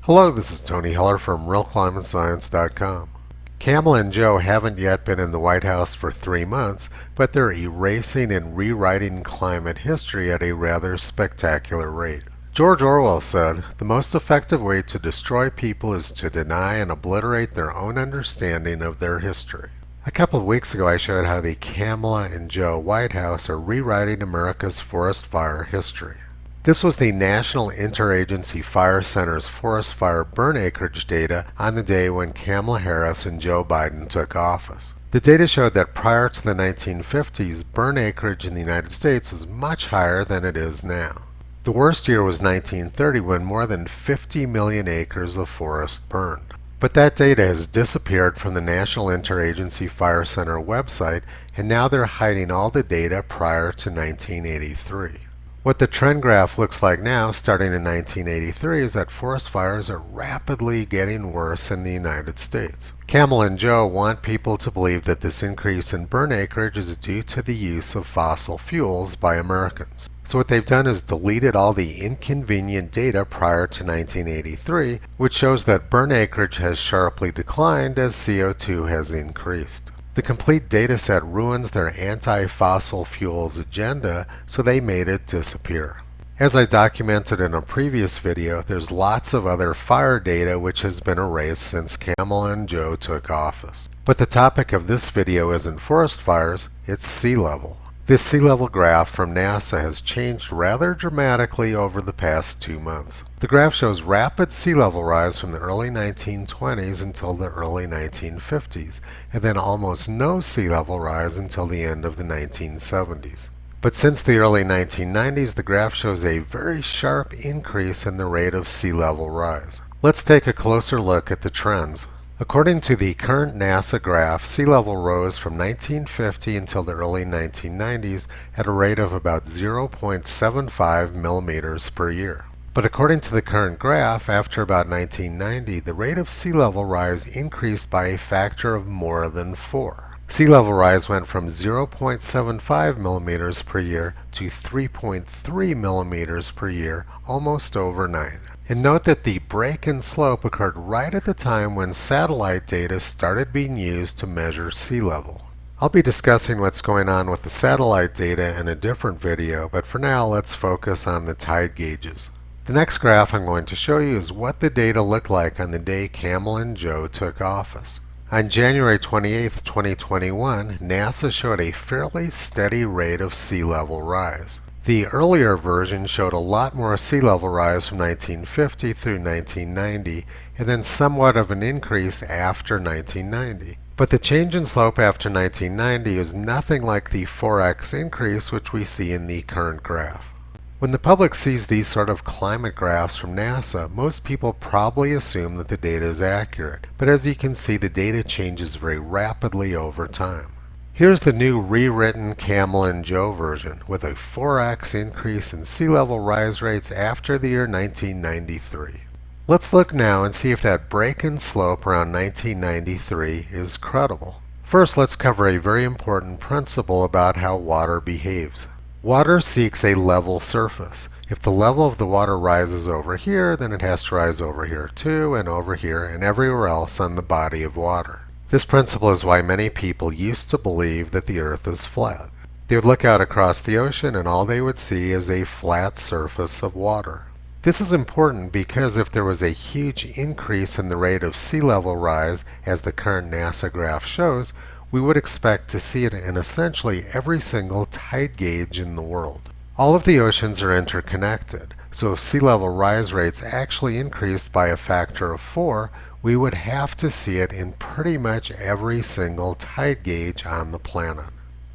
Hello, this is Tony Heller from RealClimateScience.com. Kamala and Joe haven't yet been in the White House for 3 months, but they're erasing and rewriting climate history at a rather spectacular rate. George Orwell said, "The most effective way to destroy people is to deny and obliterate their own understanding of their history." A couple of weeks ago I showed how the Kamala and Joe White House are rewriting America's forest fire history. This was the National Interagency Fire Center's forest fire burn acreage data on the day when Kamala Harris and Joe Biden took office. The data showed that prior to the 1950s, burn acreage in the United States was much higher than it is now. The worst year was 1930, when more than 50 million acres of forest burned. But that data has disappeared from the National Interagency Fire Center website, and now they're hiding all the data prior to 1983. What the trend graph looks like now, starting in 1983, is that forest fires are rapidly getting worse in the United States. Kamala and Joe want people to believe that this increase in burn acreage is due to the use of fossil fuels by Americans. So what they've done is deleted all the inconvenient data prior to 1983, which shows that burn acreage has sharply declined as CO2 has increased. The complete dataset ruins their anti-fossil fuels agenda, so they made it disappear. As I documented in a previous video, there's lots of other fire data which has been erased since Kamala and Joe took office. But the topic of this video isn't forest fires, it's sea level. This sea level graph from NASA has changed rather dramatically over the past 2 months. The graph shows rapid sea level rise from the early 1920s until the early 1950s, and then almost no sea level rise until the end of the 1970s. But since the early 1990s, the graph shows a very sharp increase in the rate of sea level rise. Let's take a closer look at the trends. According to the current NASA graph, sea level rose from 1950 until the early 1990s at a rate of about 0.75 millimeters per year. But according to the current graph, after about 1990, the rate of sea level rise increased by a factor of more than 4. Sea level rise went from 0.75 millimeters per year to 3.3 millimeters per year almost overnight. And note that the break in slope occurred right at the time when satellite data started being used to measure sea level. I'll be discussing what's going on with the satellite data in a different video, but for now let's focus on the tide gauges. The next graph I'm going to show you is what the data looked like on the day Kamala and Joe took office. On January 28, 2021, NASA showed a fairly steady rate of sea level rise. The earlier version showed a lot more sea level rise from 1950 through 1990, and then somewhat of an increase after 1990. But the change in slope after 1990 is nothing like the 4x increase which we see in the current graph. When the public sees these sort of climate graphs from NASA, most people probably assume that the data is accurate, but as you can see, the data changes very rapidly over time. Here's the new rewritten Kamala and Joe version with a 4x increase in sea level rise rates after the year 1993. Let's look now and see if that break in slope around 1993 is credible. First, let's cover a very important principle about how water behaves. Water seeks a level surface. If the level of the water rises over here, then it has to rise over here too, and over here, and everywhere else on the body of water. This principle is why many people used to believe that the earth is flat. They would look out across the ocean and all they would see is a flat surface of water. This is important because if there was a huge increase in the rate of sea level rise, as the current NASA graph shows, we would expect to see it in essentially every single tide gauge in the world. All of the oceans are interconnected, so if sea level rise rates actually increased by a factor of 4, we would have to see it in pretty much every single tide gauge on the planet.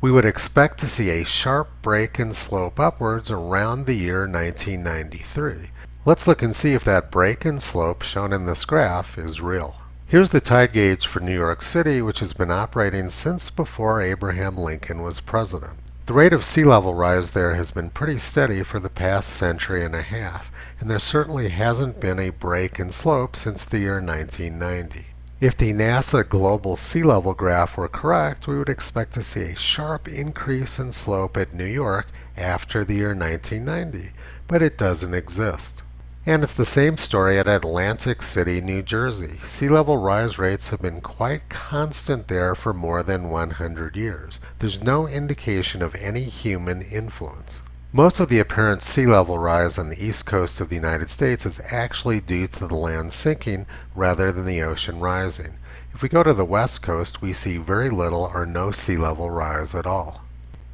We would expect to see a sharp break in slope upwards around the year 1993. Let's look and see if that break in slope shown in this graph is real. Here's the tide gauge for New York City, which has been operating since before Abraham Lincoln was president. The rate of sea level rise there has been pretty steady for the past century and a half, and there certainly hasn't been a break in slope since the year 1990. If the NASA global sea level graph were correct, we would expect to see a sharp increase in slope at New York after the year 1990, but it doesn't exist. And it's the same story at Atlantic City, New Jersey. Sea level rise rates have been quite constant there for more than 100 years. There's no indication of any human influence. Most of the apparent sea level rise on the east coast of the United States is actually due to the land sinking rather than the ocean rising. If we go to the west coast, we see very little or no sea level rise at all.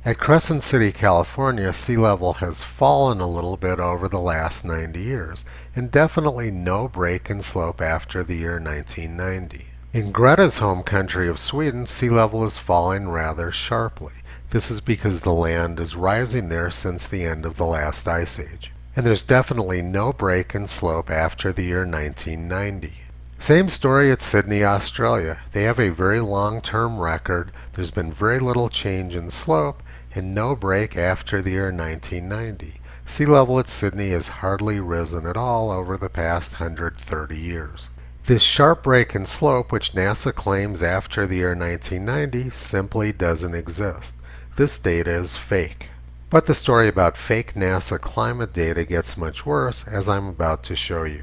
At Crescent City, California, sea level has fallen a little bit over the last 90 years, and definitely no break in slope after the year 1990. In Greta's home country of Sweden, sea level is falling rather sharply. This is because the land is rising there since the end of the last ice age. And there's definitely no break in slope after the year 1990. Same story at Sydney, Australia. They have a very long-term record. There's been very little change in slope and no break after the year 1990. Sea level at Sydney has hardly risen at all over the past 130 years. This sharp break in slope, which NASA claims after the year 1990, simply doesn't exist. This data is fake. But the story about fake NASA climate data gets much worse, as I'm about to show you.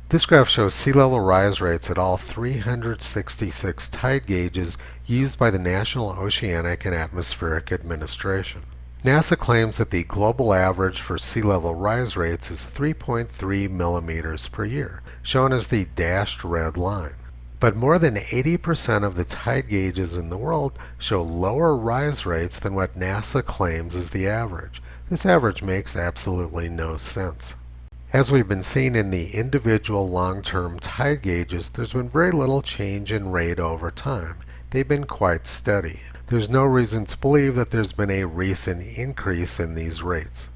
This graph shows sea level rise rates at all 366 tide gauges used by the National Oceanic and Atmospheric Administration. NASA claims that the global average for sea level rise rates is 3.3 millimeters per year, shown as the dashed red line. But more than 80% of the tide gauges in the world show lower rise rates than what NASA claims is the average. This average makes absolutely no sense. As we've been seeing in the individual long-term tide gauges, there's been very little change in rate over time. They've been quite steady. There's no reason to believe that there's been a recent increase in these rates.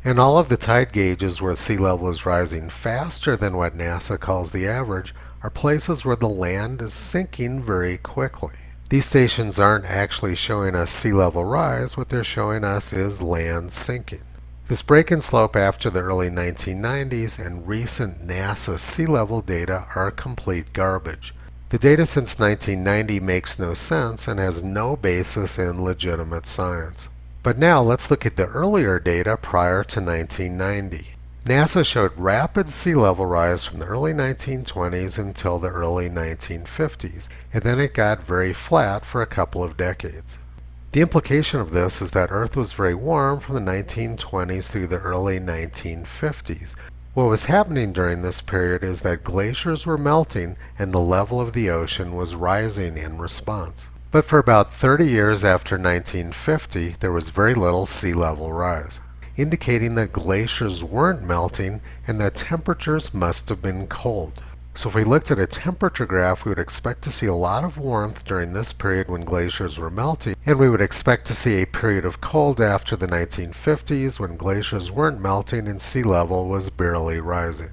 And all of the tide gauges where sea level is rising faster than what NASA calls the average are places where the land is sinking very quickly. These stations aren't actually showing us sea level rise. What they're showing us is land sinking. This break in slope after the early 1990s and recent NASA sea level data are complete garbage. The data since 1990 makes no sense and has no basis in legitimate science. But now let's look at the earlier data prior to 1990. NASA showed rapid sea level rise from the early 1920s until the early 1950s, and then it got very flat for a couple of decades. The implication of this is that Earth was very warm from the 1920s through the early 1950s. What was happening during this period is that glaciers were melting and the level of the ocean was rising in response. But for about 30 years after 1950, there was very little sea level rise, indicating that glaciers weren't melting and that temperatures must have been cold. So if we looked at a temperature graph, we would expect to see a lot of warmth during this period when glaciers were melting, and we would expect to see a period of cold after the 1950s when glaciers weren't melting and sea level was barely rising.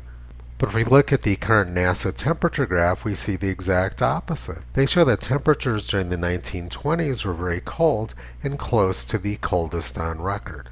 But if we look at the current NASA temperature graph, we see the exact opposite. They show that temperatures during the 1920s were very cold and close to the coldest on record.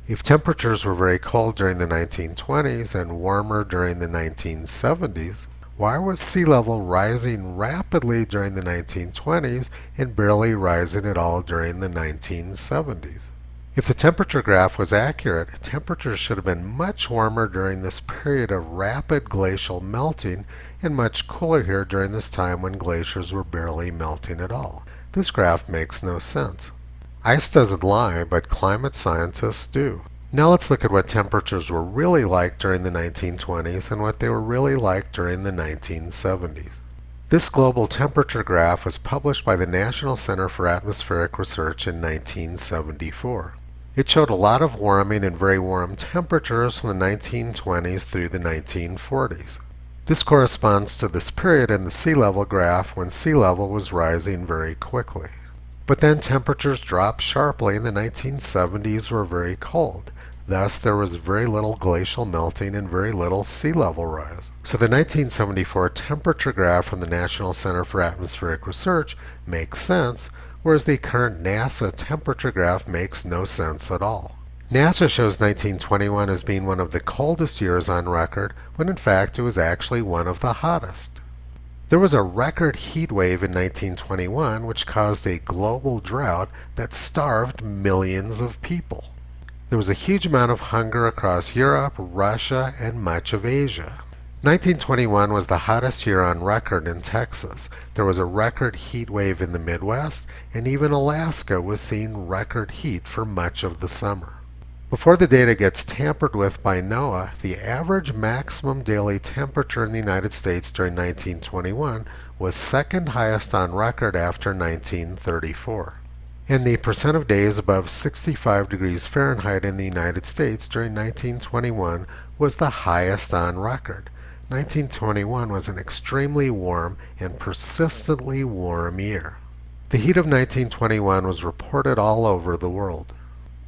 If temperatures were very cold during the 1920s and warmer during the 1970s, why was sea level rising rapidly during the 1920s and barely rising at all during the 1970s? If the temperature graph was accurate, temperatures should have been much warmer during this period of rapid glacial melting and much cooler here during this time when glaciers were barely melting at all. This graph makes no sense. Ice doesn't lie, but climate scientists do. Now let's look at what temperatures were really like during the 1920s and what they were really like during the 1970s. This global temperature graph was published by the National Center for Atmospheric Research in 1974. It showed a lot of warming and very warm temperatures from the 1920s through the 1940s. This corresponds to this period in the sea level graph when sea level was rising very quickly. But then temperatures dropped sharply and the 1970s were very cold. Thus, there was very little glacial melting and very little sea level rise. So the 1974 temperature graph from the National Center for Atmospheric Research makes sense, whereas the current NASA temperature graph makes no sense at all. NASA shows 1921 as being one of the coldest years on record, when in fact it was actually one of the hottest. There was a record heat wave in 1921 which caused a global drought that starved millions of people. There was a huge amount of hunger across Europe, Russia, and much of Asia. 1921 was the hottest year on record in Texas. There was a record heat wave in the Midwest, and even Alaska was seeing record heat for much of the summer. Before the data gets tampered with by NOAA, the average maximum daily temperature in the United States during 1921 was second highest on record after 1934. And the percent of days above 65 degrees Fahrenheit in the United States during 1921 was the highest on record. 1921 was an extremely warm and persistently warm year. The heat of 1921 was reported all over the world.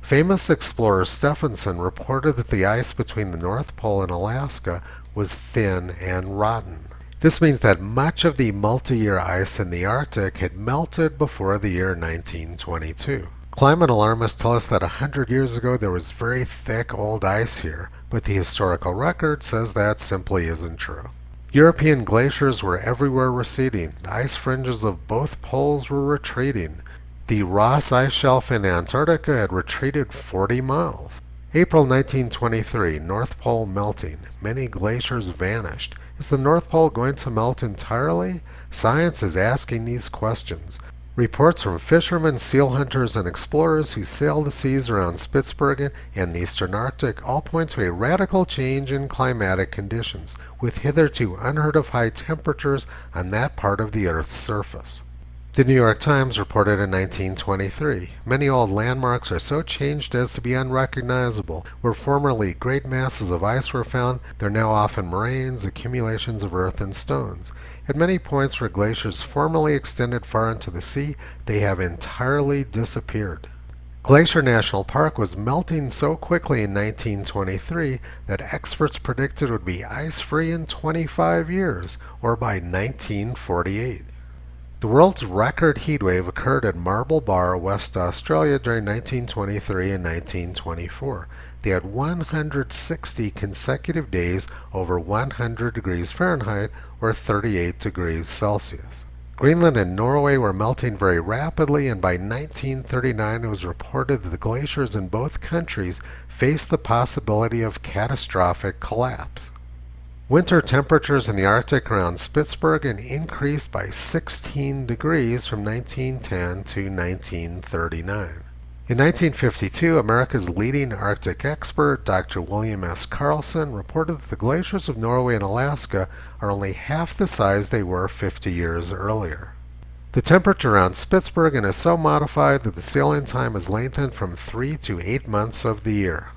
Famous explorer Stephenson reported that the ice between the North Pole and Alaska was thin and rotten. This means that much of the multi-year ice in the Arctic had melted before the year 1922. Climate alarmists tell us that 100 years ago there was very thick old ice here, but the historical record says that simply isn't true. European glaciers were everywhere receding. The ice fringes of both poles were retreating. The Ross Ice Shelf in Antarctica had retreated 40 miles. April 1923, North Pole melting. Many glaciers vanished. Is the North Pole going to melt entirely? Science is asking these questions. Reports from fishermen, seal hunters, and explorers who sail the seas around Spitsbergen and the eastern Arctic all point to a radical change in climatic conditions, with hitherto unheard of high temperatures on that part of the Earth's surface. The New York Times reported in 1923, many old landmarks are so changed as to be unrecognizable. Where formerly great masses of ice were found, they're now often moraines, accumulations of earth and stones. At many points where glaciers formerly extended far into the sea, they have entirely disappeared. Glacier National Park was melting so quickly in 1923 that experts predicted it would be ice-free in 25 years, or by 1948. The world's record heat wave occurred at Marble Bar, West Australia during 1923 and 1924. They had 160 consecutive days over 100 degrees Fahrenheit or 38 degrees Celsius. Greenland and Norway were melting very rapidly, and by 1939 it was reported that the glaciers in both countries faced the possibility of catastrophic collapse. Winter temperatures in the Arctic around Spitsbergen increased by 16 degrees from 1910 to 1939. In 1952, America's leading Arctic expert, Dr. William S. Carlson, reported that the glaciers of Norway and Alaska are only half the size they were 50 years earlier. The temperature around Spitsbergen is so modified that the sailing time is lengthened from 3 to 8 months of the year.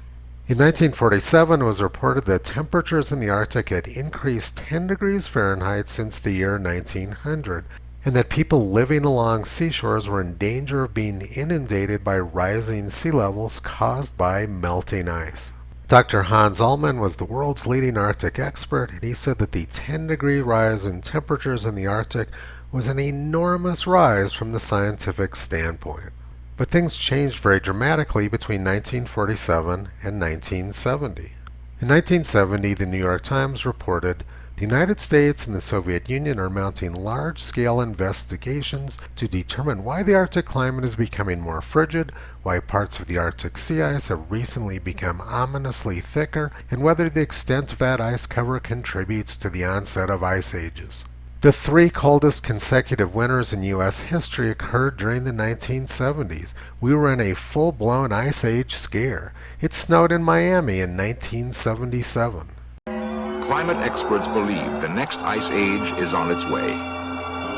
In 1947, it was reported that temperatures in the Arctic had increased 10 degrees Fahrenheit since the year 1900, and that people living along seashores were in danger of being inundated by rising sea levels caused by melting ice. Dr. Hans Ullmann was the world's leading Arctic expert, and he said that the 10-degree rise in temperatures in the Arctic was an enormous rise from the scientific standpoint. But things changed very dramatically between 1947 and 1970. In 1970, the New York Times reported, "The United States and the Soviet Union are mounting large-scale investigations to determine why the Arctic climate is becoming more frigid, why parts of the Arctic sea ice have recently become ominously thicker, and whether the extent of that ice cover contributes to the onset of ice ages." The 3 coldest consecutive winters in U.S. history occurred during the 1970s. We were in a full-blown ice age scare. It snowed in Miami in 1977. Climate experts believe the next ice age is on its way.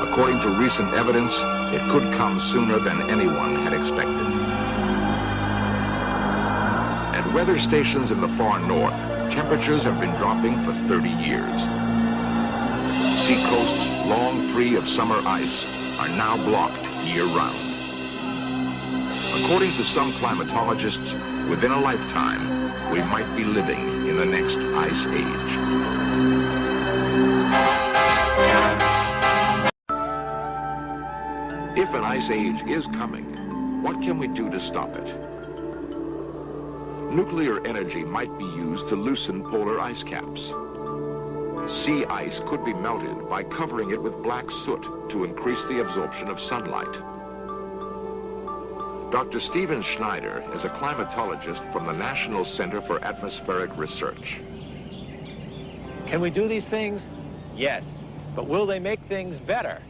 According to recent evidence, it could come sooner than anyone had expected. At weather stations in the far north, temperatures have been dropping for 30 years. Seacoasts, long free of summer ice, are now blocked year-round. According to some climatologists, within a lifetime, we might be living in the next ice age. If an ice age is coming, what can we do to stop it? Nuclear energy might be used to loosen polar ice caps. Sea ice could be melted by covering it with black soot to increase the absorption of sunlight. Dr. Stephen Schneider is a climatologist from the National Center for Atmospheric Research. Can we do these things? Yes. But will they make things better?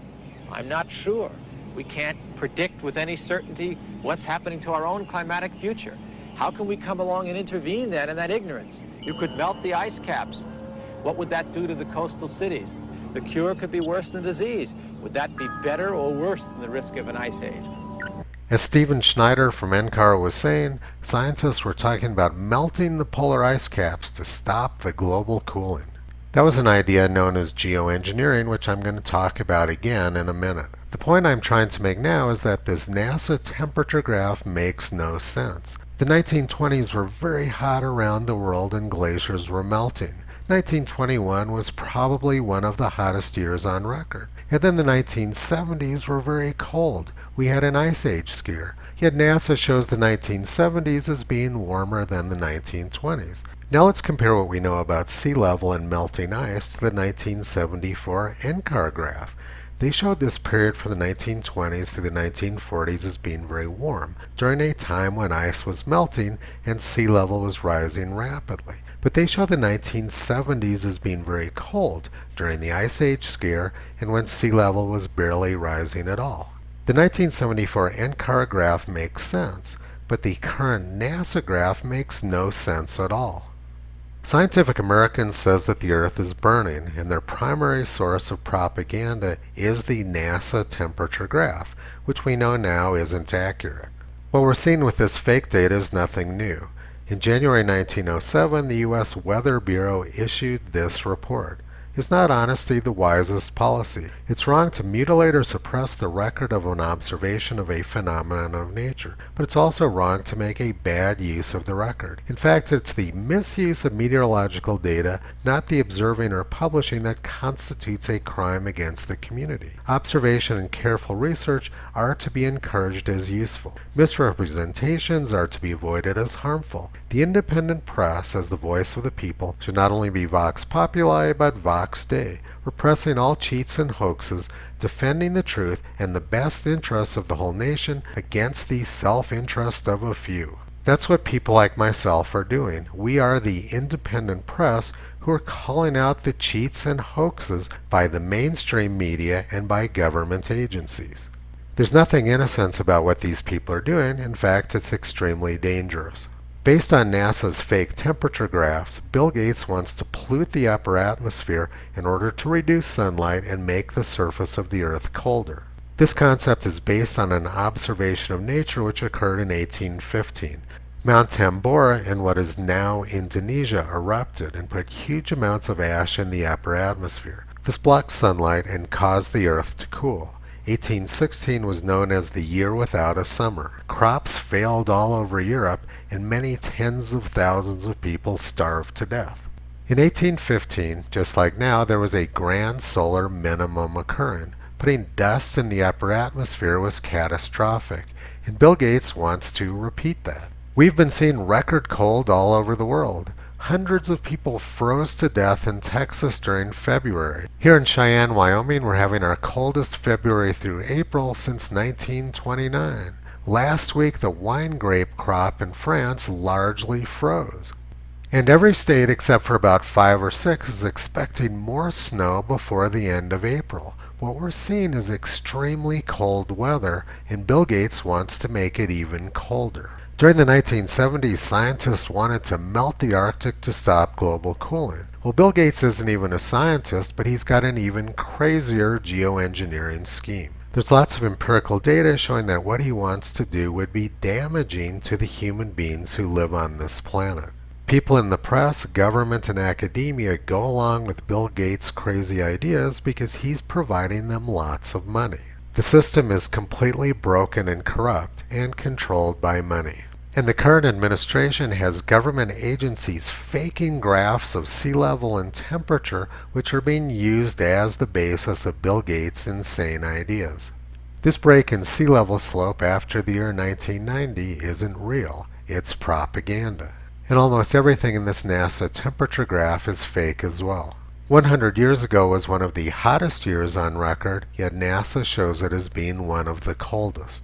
I'm not sure. We can't predict with any certainty what's happening to our own climatic future. How can we come along and intervene then in that ignorance? You could melt the ice caps. What would that do to the coastal cities? The cure could be worse than disease. Would that be better or worse than the risk of an ice age? As Stephen Schneider from NCAR was saying, scientists were talking about melting the polar ice caps to stop the global cooling. That was an idea known as geoengineering, which I'm going to talk about again in a minute. The point I'm trying to make now is that this NASA temperature graph makes no sense. The 1920s were very hot around the world and glaciers were melting. 1921 was probably one of the hottest years on record. And then the 1970s were very cold. We had an ice age scare. Yet NASA shows the 1970s as being warmer than the 1920s. Now let's compare what we know about sea level and melting ice to the 1974 NCAR graph. They showed this period from the 1920s through the 1940s as being very warm, during a time when ice was melting and sea level was rising rapidly. But they show the 1970s as being very cold, during the Ice Age scare and when sea level was barely rising at all. The 1974 NCAR graph makes sense, but the current NASA graph makes no sense at all. Scientific American says that the Earth is burning, and their primary source of propaganda is the NASA temperature graph, which we know now isn't accurate. What we're seeing with this fake data is nothing new. In January 1907, the U.S. Weather Bureau issued this report. Is not honesty the wisest policy? It's wrong to mutilate or suppress the record of an observation of a phenomenon of nature, but it's also wrong to make a bad use of the record. In fact, it's the misuse of meteorological data, not the observing or publishing, that constitutes a crime against the community. Observation and careful research are to be encouraged as useful. Misrepresentations are to be avoided as harmful. The independent press, as the voice of the people, should not only be vox populi, but vox Dei, repressing all cheats and hoaxes, defending the truth and the best interests of the whole nation against the self-interest of a few. That's what people like myself are doing. We are the independent press who are calling out the cheats and hoaxes by the mainstream media and by government agencies. There's nothing innocent about what these people are doing. In fact, it's extremely dangerous. Based on NASA's fake temperature graphs, Bill Gates wants to pollute the upper atmosphere in order to reduce sunlight and make the surface of the Earth colder. This concept is based on an observation of nature which occurred in 1815. Mount Tambora in what is now Indonesia erupted and put huge amounts of ash in the upper atmosphere. This blocked sunlight and caused the Earth to cool. 1816 was known as the year without a summer. Crops failed all over Europe, and many tens of thousands of people starved to death. In 1815, just like now, there was a grand solar minimum occurring. Putting dust in the upper atmosphere was catastrophic, and Bill Gates wants to repeat that. We've been seeing record cold all over the world. Hundreds of people froze to death in Texas during February. Here in Cheyenne, Wyoming, we're having our coldest February through April since 1929. Last week, the wine grape crop in France largely froze. And every state except for about 5 or 6 is expecting more snow before the end of April. What we're seeing is extremely cold weather, and Bill Gates wants to make it even colder. During the 1970s, scientists wanted to melt the Arctic to stop global cooling. Well, Bill Gates isn't even a scientist, but he's got an even crazier geoengineering scheme. There's lots of empirical data showing that what he wants to do would be damaging to the human beings who live on this planet. People in the press, government, and academia go along with Bill Gates' crazy ideas because he's providing them lots of money. The system is completely broken and corrupt and controlled by money. And the current administration has government agencies faking graphs of sea level and temperature, which are being used as the basis of Bill Gates' insane ideas. This break in sea level slope after the year 1990 isn't real, it's propaganda. And almost everything in this NASA temperature graph is fake as well. 100 years ago was one of the hottest years on record, yet NASA shows it as being one of the coldest.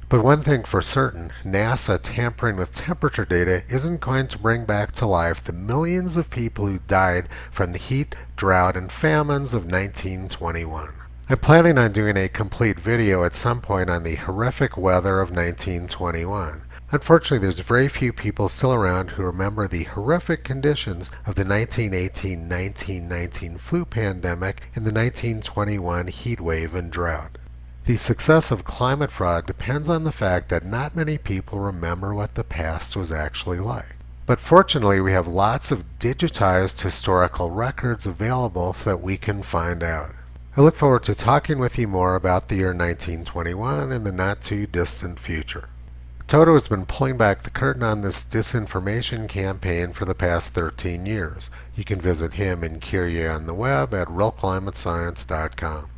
But one thing for certain, NASA tampering with temperature data isn't going to bring back to life the millions of people who died from the heat, drought, and famines of 1921. I'm planning on doing a complete video at some point on the horrific weather of 1921. Unfortunately, there's very few people still around who remember the horrific conditions of the 1918-1919 flu pandemic and the 1921 heat wave and drought. The success of climate fraud depends on the fact that not many people remember what the past was actually like. But fortunately, we have lots of digitized historical records available so that we can find out. I look forward to talking with you more about the year 1921 in the not too distant future. Toto has been pulling back the curtain on this disinformation campaign for the past 13 years. You can visit him and Kyrie on the web at realclimatescience.com.